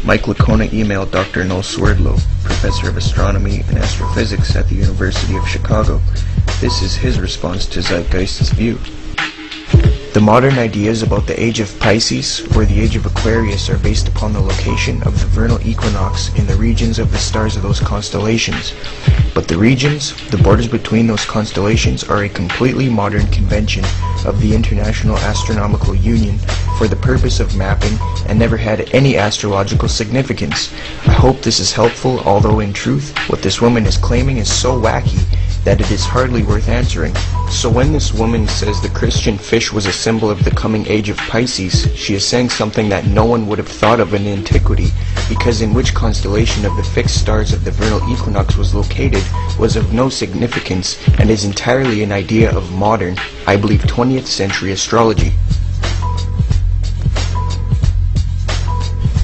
Mike Lacona emailed Dr. Noel Swerdlow, professor of astronomy and astrophysics at the University of Chicago. This is his response to Zeitgeist's view. The modern ideas about the age of Pisces or the age of Aquarius are based upon the location of the vernal equinox in the regions of the stars of those constellations. But the regions, the borders between those constellations, are a completely modern convention of the International Astronomical Union for the purpose of mapping and never had any astrological significance. I hope this is helpful, although in truth, what this woman is claiming is so wacky that it is hardly worth answering. So when this woman says the Christian fish was a symbol of the coming age of Pisces, she is saying something that no one would have thought of in antiquity, because in which constellation of the fixed stars of the vernal equinox was located was of no significance and is entirely an idea of modern, I believe 20th century astrology.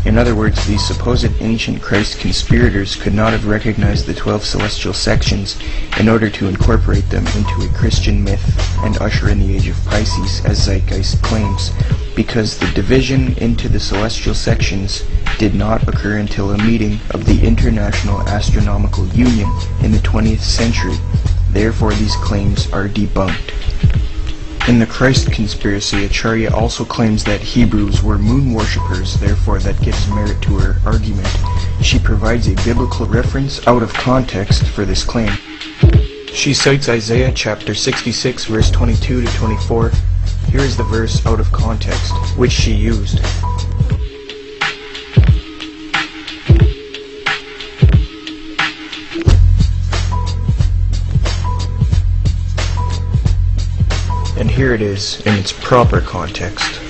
In other words, these supposed ancient Christ conspirators could not have recognized the 12 celestial sections in order to incorporate them into a Christian myth and usher in the age of Pisces, as Zeitgeist claims, because the division into the celestial sections did not occur until a meeting of the International Astronomical Union in the 20th century. Therefore, these claims are debunked. In the Christ conspiracy, Acharya also claims that Hebrews were moon worshippers, therefore that gives merit to her argument. She provides a biblical reference out of context for this claim. She cites Isaiah chapter 66 verse 22 to 24. Here is the verse out of context, which she used. And here it is in its proper context.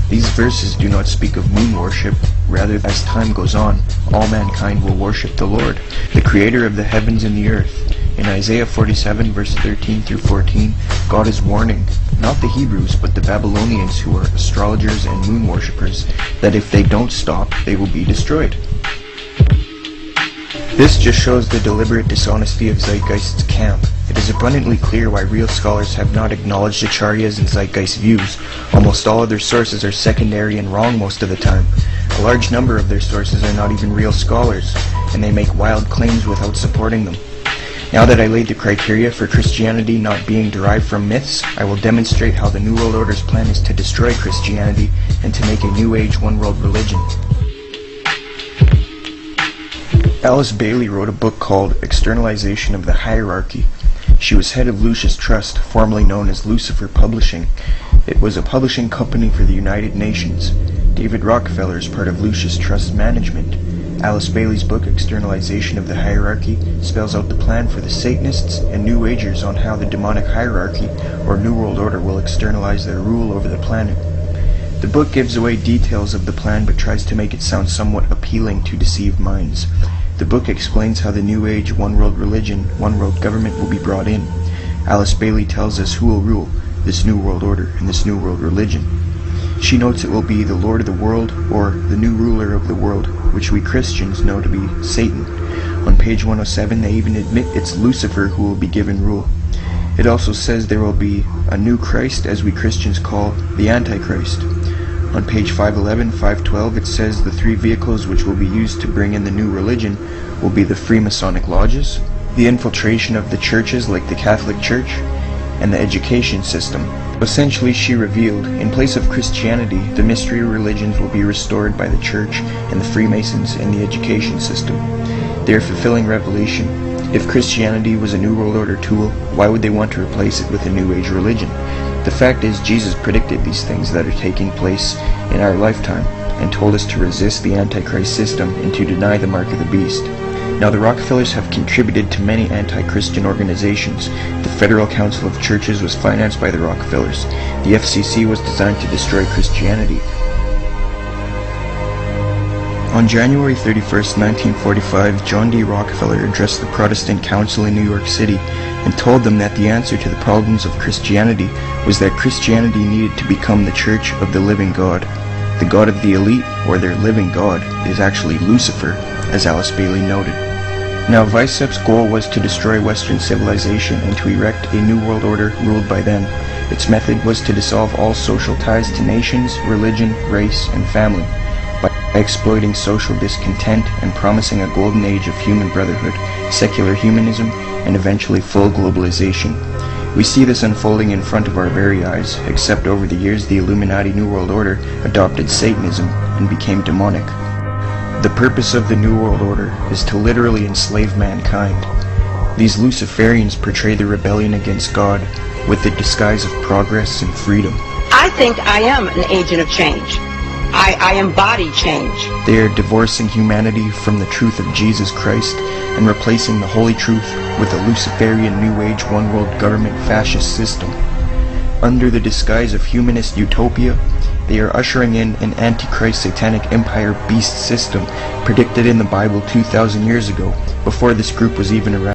These verses do not speak of moon worship. Rather, as time goes on, all mankind will worship the Lord, the Creator of the heavens and the earth. In Isaiah 47 verse 13 through 14, God is warning, not the Hebrews, but the Babylonians who are astrologers and moon worshippers, that if they don't stop, they will be destroyed. This just shows the deliberate dishonesty of Zeitgeist's camp. It is abundantly clear why real scholars have not acknowledged Acharya's and Zeitgeist's views. Almost all of their sources are secondary and wrong most of the time. A large number of their sources are not even real scholars, and they make wild claims without supporting them. Now that I laid the criteria for Christianity not being derived from myths, I will demonstrate how the New World Order's plan is to destroy Christianity and to make a New Age one-world religion. Alice Bailey wrote a book called Externalization of the Hierarchy. She was head of Lucis Trust, formerly known as Lucifer Publishing. It was a publishing company for the United Nations. David Rockefeller is part of Lucis Trust management. Alice Bailey's book, Externalization of the Hierarchy, spells out the plan for the Satanists and New Agers on how the demonic hierarchy, or New World Order, will externalize their rule over the planet. The book gives away details of the plan but tries to make it sound somewhat appealing to deceived minds. The book explains how the New Age, one-world religion, one-world government will be brought in. Alice Bailey tells us who will rule this New World Order and this New World religion. She notes it will be the Lord of the world, or the new ruler of the world, which we Christians know to be Satan. On page 107, they even admit it's Lucifer who will be given rule. It also says there will be a new Christ, as we Christians call the Antichrist. On page 511, 512, it says the three vehicles which will be used to bring in the new religion will be the Freemasonic lodges, the infiltration of the churches like the Catholic Church, and the education system. Essentially, she revealed, in place of Christianity, the mystery religions will be restored by the Church and the Freemasons and the education system. They are fulfilling Revelation. If Christianity was a New World Order tool, why would they want to replace it with a New Age religion? The fact is, Jesus predicted these things that are taking place in our lifetime and told us to resist the Antichrist system and to deny the mark of the beast. Now, the Rockefellers have contributed to many anti-Christian organizations. The Federal Council of Churches was financed by the Rockefellers. The FCC was designed to destroy Christianity. On January 31, 1945, John D. Rockefeller addressed the Protestant Council in New York City and told them that the answer to the problems of Christianity was that Christianity needed to become the church of the living God. The God of the elite, or their living God, is actually Lucifer, as Alice Bailey noted. Now, Vicep's goal was to destroy Western civilization and to erect a new world order ruled by them. Its method was to dissolve all social ties to nations, religion, race, and family, by exploiting social discontent and promising a golden age of human brotherhood, secular humanism, and eventually full globalization. We see this unfolding in front of our very eyes, except over the years the Illuminati New World Order adopted Satanism and became demonic. The purpose of the New World Order is to literally enslave mankind. These Luciferians portray the rebellion against God with the disguise of progress and freedom. I think I am an agent of change. I embody change. They are divorcing humanity from the truth of Jesus Christ and replacing the holy truth with a Luciferian New Age one-world government fascist system. Under the disguise of humanist utopia, they are ushering in an antichrist satanic empire beast system predicted in the Bible 2,000 years ago, before this group was even around.